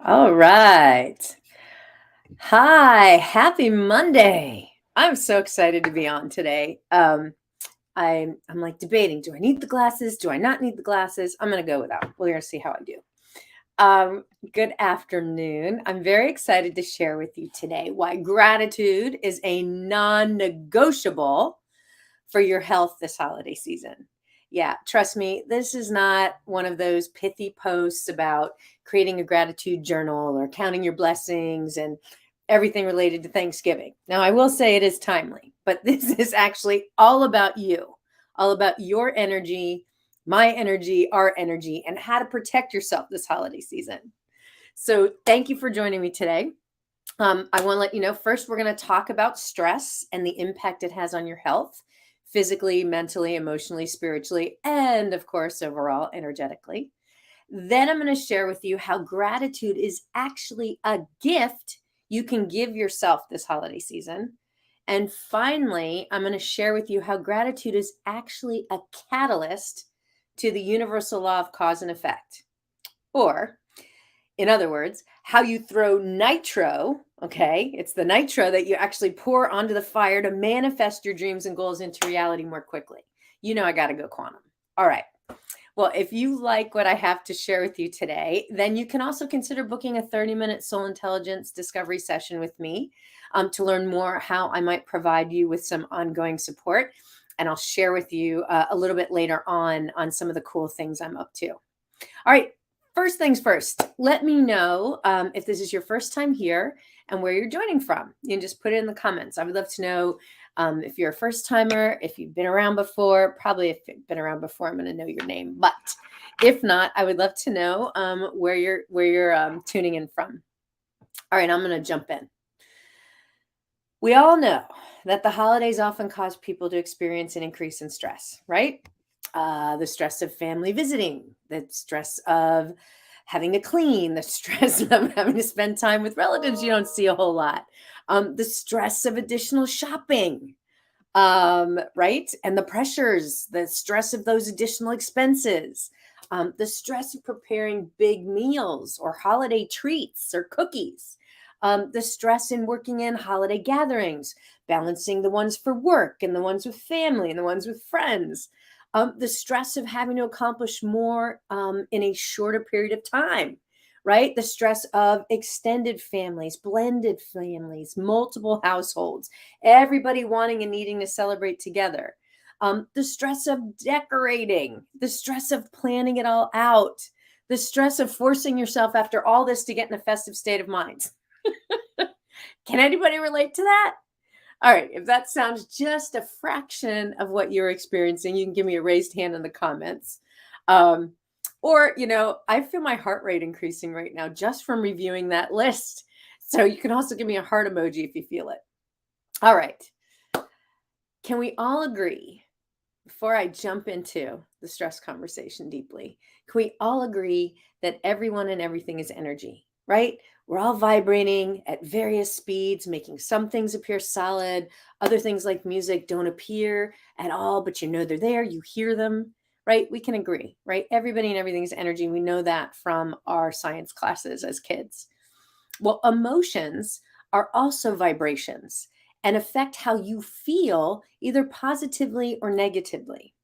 All right. Hi, happy Monday. I'm so excited to be on today. I'm like debating, do I need the glasses? Do I not need the glasses? I'm going to go without. We're going to see how I do. Good afternoon. I'm very excited to share with you today why gratitude is a non-negotiable for your health this holiday season. Yeah, trust me, this is not one of those pithy posts about creating a gratitude journal or counting your blessings and everything related to Thanksgiving. Now, I will say it is timely, but this is actually all about you, all about your energy, my energy, our energy, and how to protect yourself this holiday season. So, thank you for joining me today. I want to let you know first, we're going to talk about stress and the impact it has on your health, physically, mentally, emotionally, spiritually, and of course, overall, energetically. Then I'm going to share with you how gratitude is actually a gift you can give yourself this holiday season. And finally, I'm going to share with you how gratitude is actually a catalyst to the universal law of cause and effect. Or, in other words, how you throw nitro, okay? It's the nitro that you actually pour onto the fire to manifest your dreams and goals into reality more quickly. You know, I got to go quantum. All right. Well, if you like what I have to share with you today, then you can also consider booking a 30-minute soul intelligence discovery session with me to learn more how I might provide you with some ongoing support. And I'll share with you a little bit later on some of the cool things I'm up to. All right. First things first, let me know if this is your first time here and where you're joining from. You can just put it in the comments. I would love to know if you're a first timer, if you've been around before. Probably if you've been around before, I'm going to know your name. But if not, I would love to know where you're tuning in from. All right, I'm going to jump in. We all know that the holidays often cause people to experience an increase in stress, right? The stress of family visiting, the stress of having to clean, the stress of having to spend time with relatives you don't see a whole lot, the stress of additional shopping, right? And the pressures, the stress of those additional expenses, the stress of preparing big meals or holiday treats or cookies, the stress in working in holiday gatherings, balancing the ones for work and the ones with family and the ones with friends, the stress of having to accomplish more in a shorter period of time, right? The stress of extended families, blended families, multiple households, everybody wanting and needing to celebrate together. The stress of decorating, the stress of planning it all out, the stress of forcing yourself after all this to get in a festive state of mind. Can anybody relate to that? All right, if that sounds just a fraction of what you're experiencing, you can give me a raised hand in the comments. Or, I feel my heart rate increasing right now just from reviewing that list. So you can also give me a heart emoji if you feel it. All right. Can we all agree, before I jump into the stress conversation deeply, can we all agree that everyone and everything is energy, right? We're all vibrating at various speeds, making some things appear solid. Other things like music don't appear at all, but you know they're there. You hear them, right? We can agree, right? Everybody and everything is energy. We know that from our science classes as kids. Well, emotions are also vibrations and affect how you feel either positively or negatively.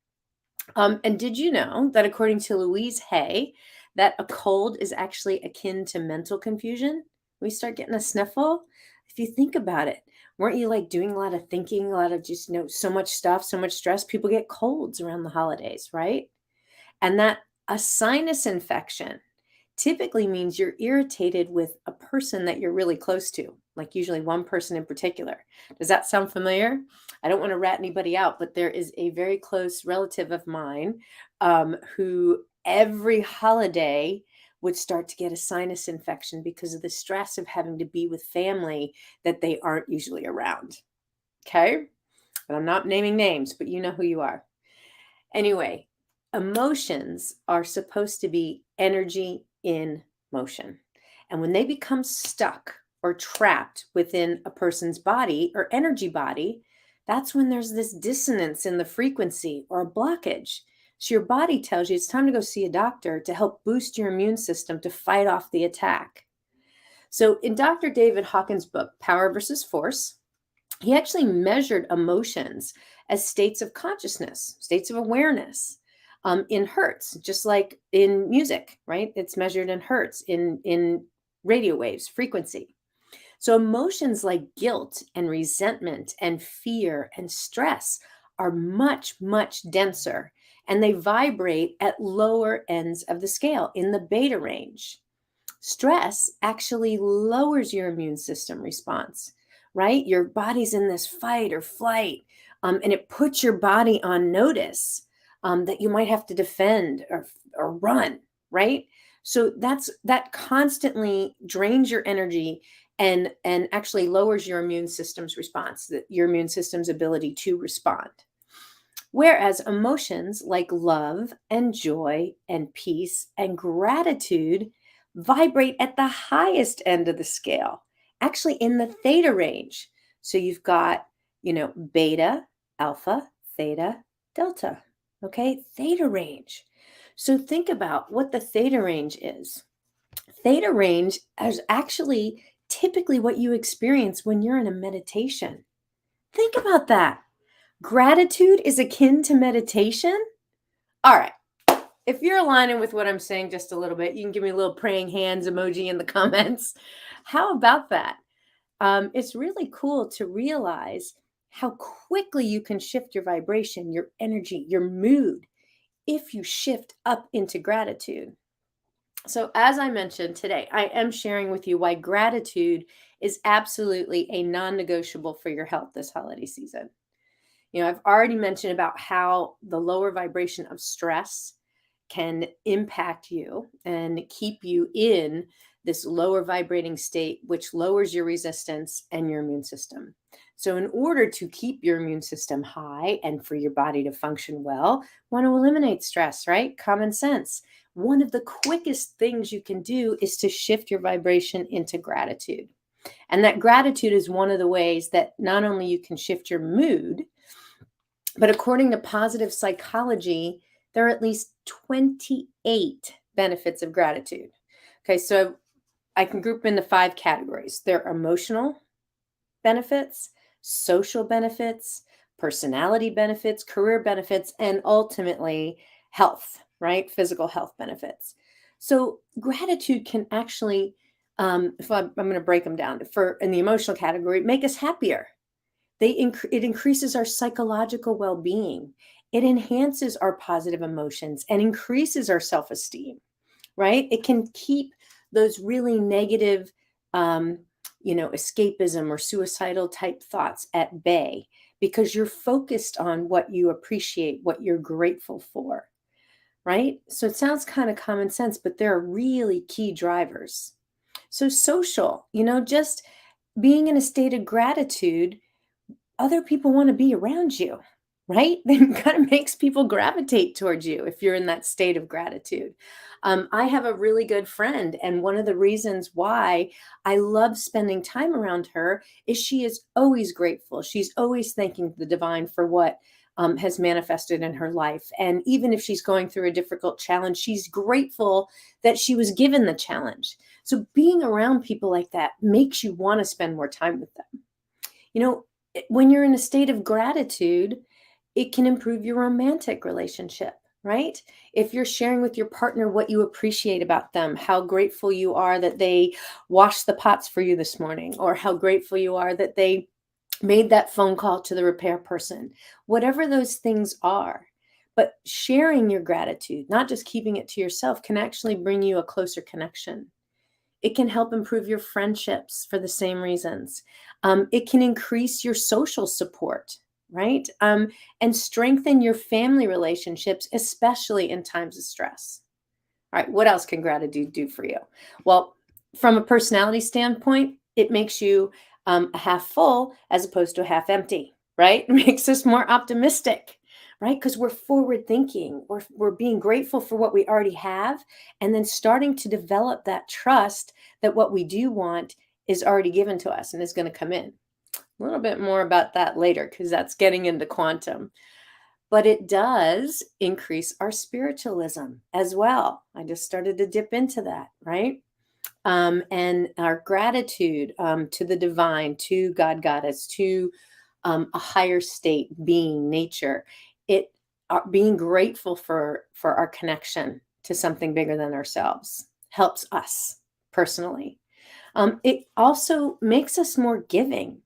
And did you know that according to Louise Hay, that a cold is actually akin to mental confusion? We start getting a sniffle. If you think about it, weren't you like doing a lot of thinking, a lot of just, so much stuff, so much stress? People get colds around the holidays, right? And that a sinus infection typically means you're irritated with a person that you're really close to, like usually one person in particular. Does that sound familiar? I don't want to rat anybody out, but there is a very close relative of mine who every holiday would start to get a sinus infection because of the stress of having to be with family that they aren't usually around. Okay? And I'm not naming names, but you know who you are. Anyway, emotions are supposed to be energy in motion. And when they become stuck or trapped within a person's body or energy body, that's when there's this dissonance in the frequency or a blockage. So your body tells you it's time to go see a doctor to help boost your immune system to fight off the attack. So in Dr. David Hawkins' book, Power versus Force, he actually measured emotions as states of consciousness, states of awareness, in hertz, just like in music, right? It's measured in hertz, in radio waves, frequency. So emotions like guilt and resentment and fear and stress are much, much denser, and they vibrate at lower ends of the scale in the beta range. Stress actually lowers your immune system response, right? Your body's in this fight or flight, and it puts your body on notice that you might have to defend or run, right? So that constantly drains your energy and actually lowers your immune system's response, your immune system's ability to respond. Whereas emotions like love and joy and peace and gratitude vibrate at the highest end of the scale, actually in the theta range. So you've got, beta, alpha, theta, delta. Okay, theta range. So think about what the theta range is. Theta range is actually typically what you experience when you're in a meditation. Think about that. Gratitude is akin to meditation. All right. If you're aligning with what I'm saying just a little bit, you can give me a little praying hands emoji in the comments. How about that? It's really cool to realize how quickly you can shift your vibration, your energy, your mood if you shift up into gratitude. So, as I mentioned today, I am sharing with you why gratitude is absolutely a non negotiable for your health this holiday season. I've already mentioned about how the lower vibration of stress can impact you and keep you in this lower vibrating state, which lowers your resistance and your immune system. So, in order to keep your immune system high and for your body to function well, want to eliminate stress, right? Common sense. One of the quickest things you can do is to shift your vibration into gratitude. And that gratitude is one of the ways that not only you can shift your mood, but according to positive psychology, there are at least 28 benefits of gratitude. Okay, so I can group them into 5 categories. They're emotional benefits, social benefits, personality benefits, career benefits, and ultimately health, right? Physical health benefits. So gratitude can actually, if I'm going to break them down in the emotional category, make us happier. It increases our psychological well-being. It enhances our positive emotions and increases our self-esteem, right? It can keep those really negative, escapism or suicidal type thoughts at bay because you're focused on what you appreciate, what you're grateful for, right? So it sounds kind of common sense, but there are really key drivers. So social, just being in a state of gratitude, other people want to be around you, right? That kind of makes people gravitate towards you if you're in that state of gratitude. I have a really good friend, and one of the reasons why I love spending time around her is she is always grateful. She's always thanking the divine for what has manifested in her life. And even if she's going through a difficult challenge, she's grateful that she was given the challenge. So being around people like that makes you want to spend more time with them. When you're in a state of gratitude, it can improve your romantic relationship, right? If you're sharing with your partner what you appreciate about them, how grateful you are that they washed the pots for you this morning, or how grateful you are that they made that phone call to the repair person, whatever those things are. But sharing your gratitude, not just keeping it to yourself, can actually bring you a closer connection. It can help improve your friendships for the same reasons. It can increase your social support, right? And strengthen your family relationships, especially in times of stress. All right, what else can gratitude do for you? Well, from a personality standpoint, it makes you a half full as opposed to a half empty, right? It makes us more optimistic, right? Because we're forward thinking, we're being grateful for what we already have, and then starting to develop that trust that what we do want is already given to us and is going to come in. A little bit more about that later because that's getting into quantum. but it does increase our spiritualism as well. I just started to dip into that, right? And our gratitude to the divine, to God, Goddess, to a higher state, being, nature. It being grateful for our connection to something bigger than ourselves helps us personally. It also makes us more giving,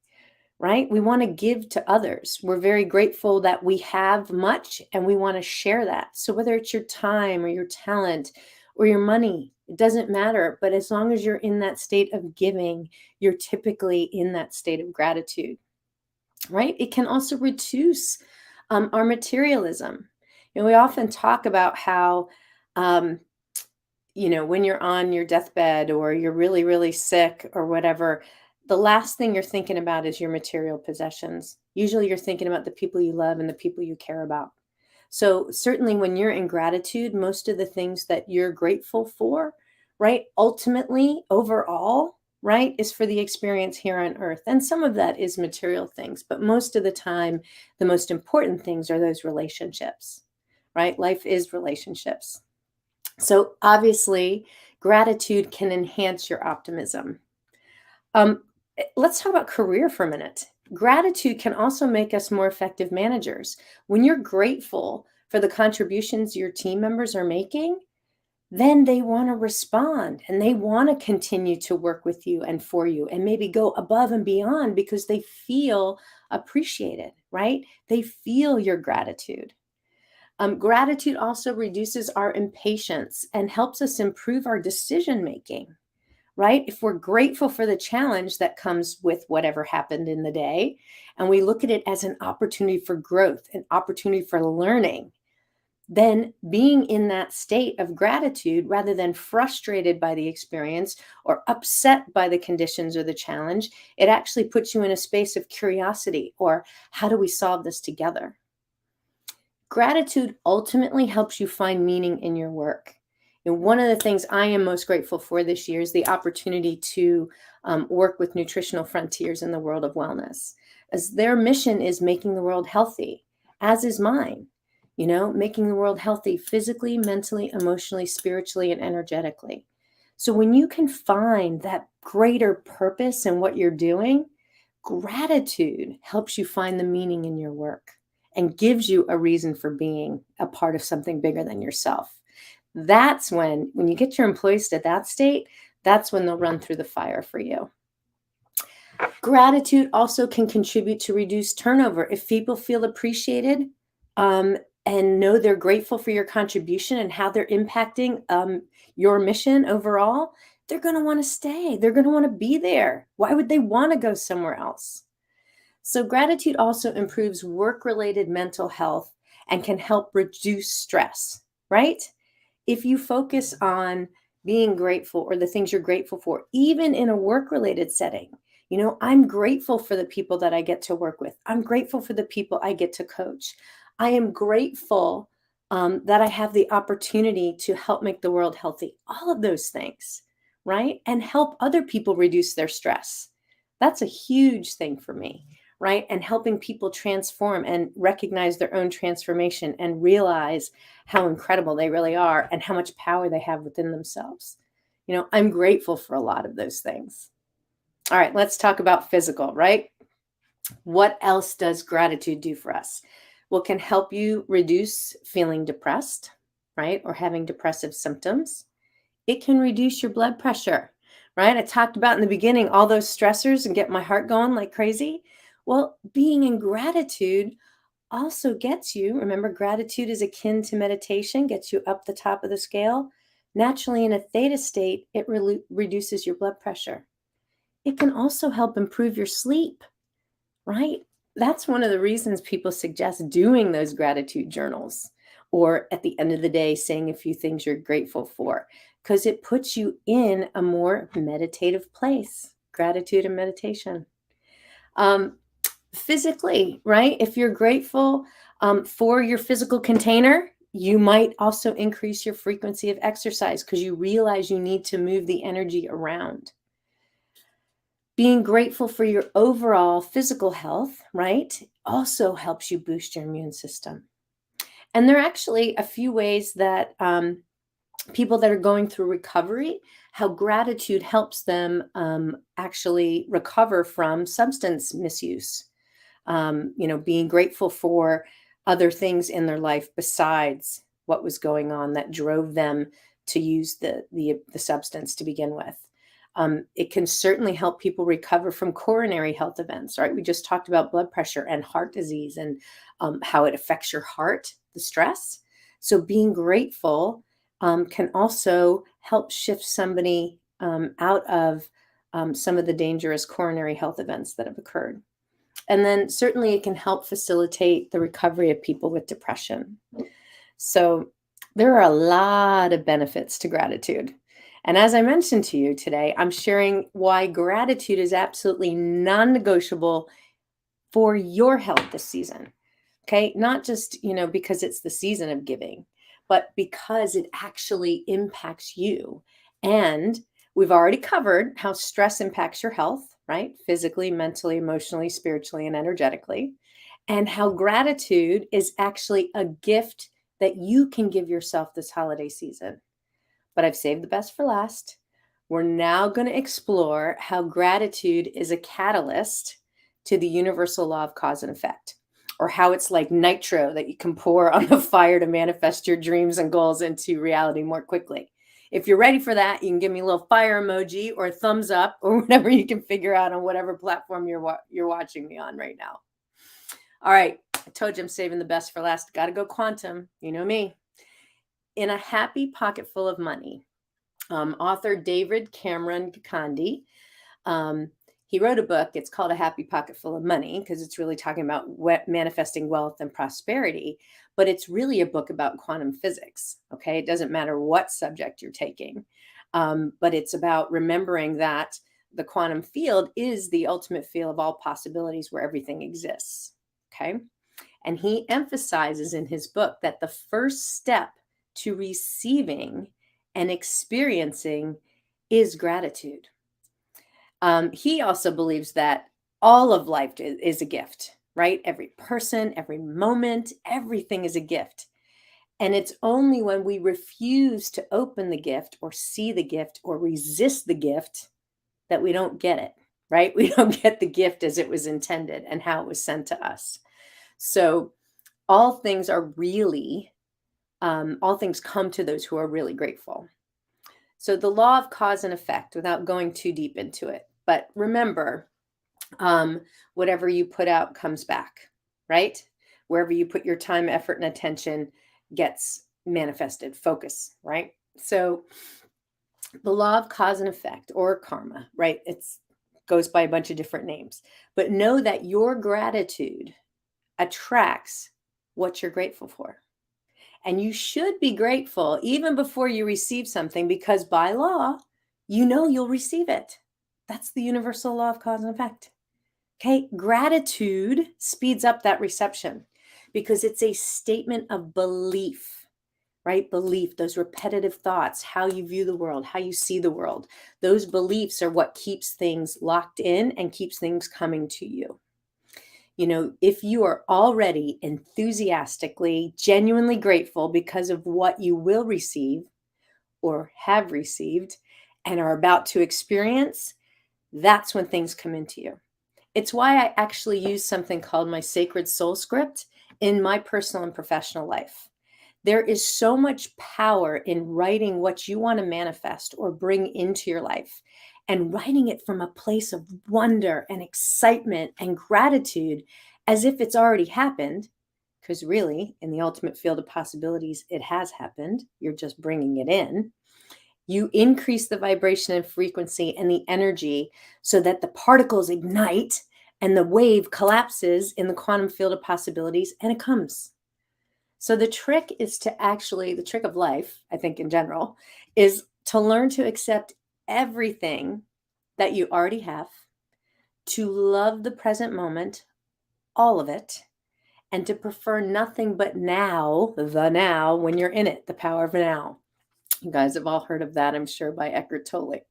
right? We want to give to others. We're very grateful that we have much and we want to share that. So whether it's your time or your talent or your money, it doesn't matter. But as long as you're in that state of giving, you're typically in that state of gratitude, right? It can also reduce our materialism. We often talk about how, um, when you're on your deathbed or you're really, really sick or whatever, the last thing you're thinking about is your material possessions. Usually you're thinking about the people you love and the people you care about. So certainly when you're in gratitude, most of the things that you're grateful for, right, ultimately, overall, right, is for the experience here on earth. And some of that is material things, but most of the time, the most important things are those relationships, right? Life is relationships. So obviously, gratitude can enhance your optimism. Um, let's talk about career for a minute. Gratitude can also make us more effective managers. When you're grateful for the contributions your team members are making, then they want to respond and they want to continue to work with you and for you and maybe go above and beyond because they feel appreciated, right? They feel your gratitude. Gratitude also reduces our impatience and helps us improve our decision making, right? If we're grateful for the challenge that comes with whatever happened in the day, and we look at it as an opportunity for growth, an opportunity for learning, then being in that state of gratitude rather than frustrated by the experience or upset by the conditions or the challenge, it actually puts you in a space of curiosity or how do we solve this together? Gratitude ultimately helps you find meaning in your work. And one of the things I am most grateful for this year is the opportunity to work with Nutritional Frontiers in the world of wellness, as their mission is making the world healthy, as is mine, making the world healthy physically, mentally, emotionally, spiritually, and energetically. So when you can find that greater purpose in what you're doing, gratitude helps you find the meaning in your work and gives you a reason for being a part of something bigger than yourself. That's when you get your employees to that state, that's when they'll run through the fire for you. Gratitude also can contribute to reduce turnover. If people feel appreciated um, and know they're grateful for your contribution and how they're impacting your mission overall, they're going to want to stay. They're going to want to be there. Why would they want to go somewhere else? So, gratitude also improves work related mental health and can help reduce stress, right? If you focus on being grateful or the things you're grateful for, even in a work related setting, I'm grateful for the people that I get to work with. I'm grateful for the people I get to coach. I am grateful that I have the opportunity to help make the world healthy. All of those things, right? And help other people reduce their stress. That's a huge thing for me, right? And helping people transform and recognize their own transformation and realize how incredible they really are and how much power they have within themselves. I'm grateful for a lot of those things. All right, let's talk about physical, right? What else does gratitude do for us? Well, it can help you reduce feeling depressed, right? Or having depressive symptoms. It can reduce your blood pressure, right? I talked about in the beginning all those stressors and get my heart going like crazy. Well, being in gratitude also gets you, remember, gratitude is akin to meditation, gets you up the top of the scale. Naturally, in a theta state, it reduces your blood pressure. It can also help improve your sleep, right? That's one of the reasons people suggest doing those gratitude journals or at the end of the day, saying a few things you're grateful for, because it puts you in a more meditative place, gratitude and meditation. Um, Physically, right? If you're grateful for your physical container, you might also increase your frequency of exercise because you realize you need to move the energy around. Being grateful for your overall physical health, right, also helps you boost your immune system. And there are actually a few ways that people that are going through recovery, how gratitude helps them actually recover from substance misuse. Being grateful for other things in their life besides what was going on that drove them to use the substance to begin with. It can certainly help people recover from coronary health events, right? We just talked about blood pressure and heart disease and how it affects your heart, the stress. So being grateful can also help shift somebody out of some of the dangerous coronary health events that have occurred. And then certainly it can help facilitate the recovery of people with depression. So there are a lot of benefits to gratitude. And as I mentioned to you today, I'm sharing why gratitude is absolutely non negotiable for your health this season. Okay. Not just, because it's the season of giving, but because it actually impacts you. And we've already covered how stress impacts your health, right? Physically, mentally, emotionally, spiritually, and energetically. And how gratitude is actually a gift that you can give yourself this holiday season. But I've saved the best for last. We're now going to explore how gratitude is a catalyst to the universal law of cause and effect, or how it's like nitro that you can pour on the fire to manifest your dreams and goals into reality more quickly. If you're ready for that, you can give me a little fire emoji or a thumbs up or whatever you can figure out on whatever platform you're watching me on right now. All right, I told you I'm saving the best for last. Got to go quantum. You know me. In a Happy Pocket Full of Money, author David Cameron Gandhi, he wrote a book. It's called A Happy Pocket Full of Money because it's really talking about manifesting wealth and prosperity, but it's really a book about quantum physics. Okay. It doesn't matter what subject you're taking, but it's about remembering that the quantum field is the ultimate field of all possibilities where everything exists. Okay. And he emphasizes in his book that the first step to receiving and experiencing is gratitude. He also believes that all of life is a gift, right? Every person, every moment, everything is a gift. And it's only when we refuse to open the gift or see the gift or resist the gift that we don't get it, right? We don't get the gift as it was intended and how it was sent to us. So all things are really, all things come to those who are really grateful. So the law of cause and effect, without going too deep into it, but remember, whatever you put out comes back, right? Wherever you put your time, effort, and attention gets manifested, focus, right? So the law of cause and effect, or karma, right? It's goes by a bunch of different names, but know that your gratitude attracts what you're grateful for. And you should be grateful even before you receive something because by law, you know you'll receive it. That's the universal law of cause and effect. Okay. Gratitude speeds up that reception because it's a statement of belief, right? Belief, those repetitive thoughts, how you view the world, how you see the world. Those beliefs are what keeps things locked in and keeps things coming to you. If you are already enthusiastically, genuinely grateful because of what you will receive or have received and are about to experience, that's when things come into you. It's why I actually use something called my sacred soul script in my personal and professional life. There is so much power in writing what you want to manifest or bring into your life and writing it from a place of wonder and excitement and gratitude as if it's already happened. Because really, in the ultimate field of possibilities, it has happened. You're just bringing it in. You increase the vibration and frequency and the energy so that the particles ignite and the wave collapses in the quantum field of possibilities and it comes. So the trick the trick of life, I think in general, is to learn to accept everything that you already have, to love the present moment, all of it, and to prefer nothing but now, the now, when you're in it, the power of now. You guys have all heard of that, I'm sure, by Eckhart Tolle.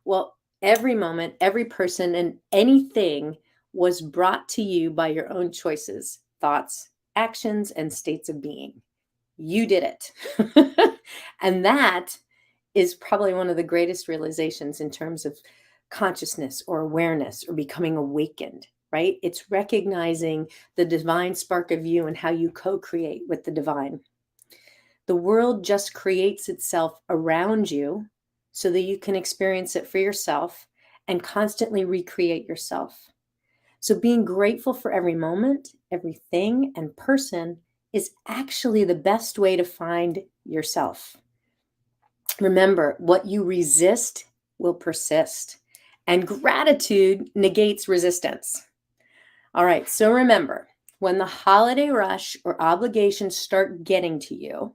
Well, every moment, every person, and anything was brought to you by your own choices, thoughts, actions, and states of being. You did it. And that is probably one of the greatest realizations in terms of consciousness or awareness or becoming awakened, right? It's recognizing the divine spark of you and how you co-create with the divine. The world just creates itself around you so that you can experience it for yourself and constantly recreate yourself. So being grateful for every moment, everything, and person is actually the best way to find yourself. Remember, what you resist will persist, and gratitude negates resistance. All right, so remember, when the holiday rush or obligations start getting to you,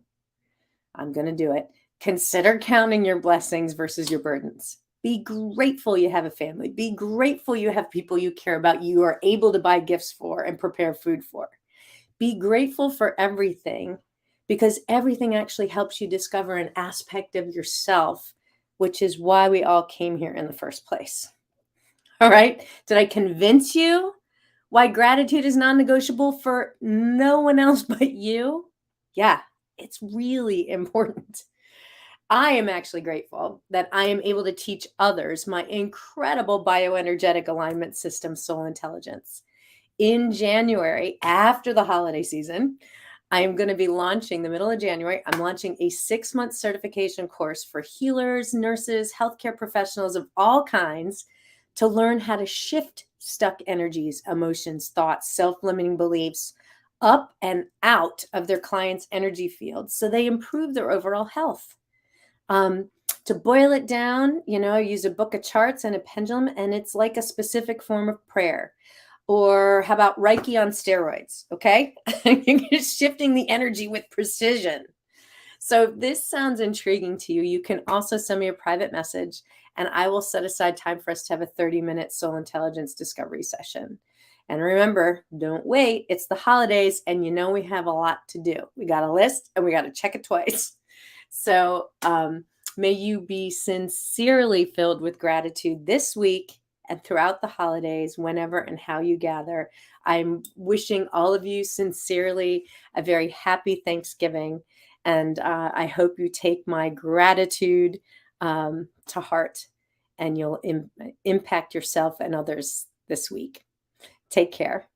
I'm going to do it. Consider counting your blessings versus your burdens. Be grateful you have a family. Be grateful you have people you care about, you are able to buy gifts for and prepare food for. Be grateful for everything, because everything actually helps you discover an aspect of yourself, which is why we all came here in the first place. All right. Did I convince you why gratitude is non-negotiable for no one else but you? Yeah, it's really important. I am actually grateful that I am able to teach others my incredible bioenergetic alignment system, Soul Intelligence. In January, after the holiday season, I am going to be launching the middle of January. I'm launching a 6-month certification course for healers, nurses, healthcare professionals of all kinds to learn how to shift stuck energies, emotions, thoughts, self-limiting beliefs up and out of their clients' energy field so they improve their overall health. To boil it down, use a book of charts and a pendulum, and it's like a specific form of prayer. Or how about Reiki on steroids? Okay. You're shifting the energy with precision. So if this sounds intriguing to you, you can also send me a private message and I will set aside time for us to have a 30-minute soul intelligence discovery session. And remember, don't wait. It's the holidays and we have a lot to do. We got a list and we got to check it twice. So may you be sincerely filled with gratitude this week and throughout the holidays, whenever and how you gather. I'm wishing all of you sincerely a very happy Thanksgiving. And I hope you take my gratitude to heart and you'll impact yourself and others this week. Take care.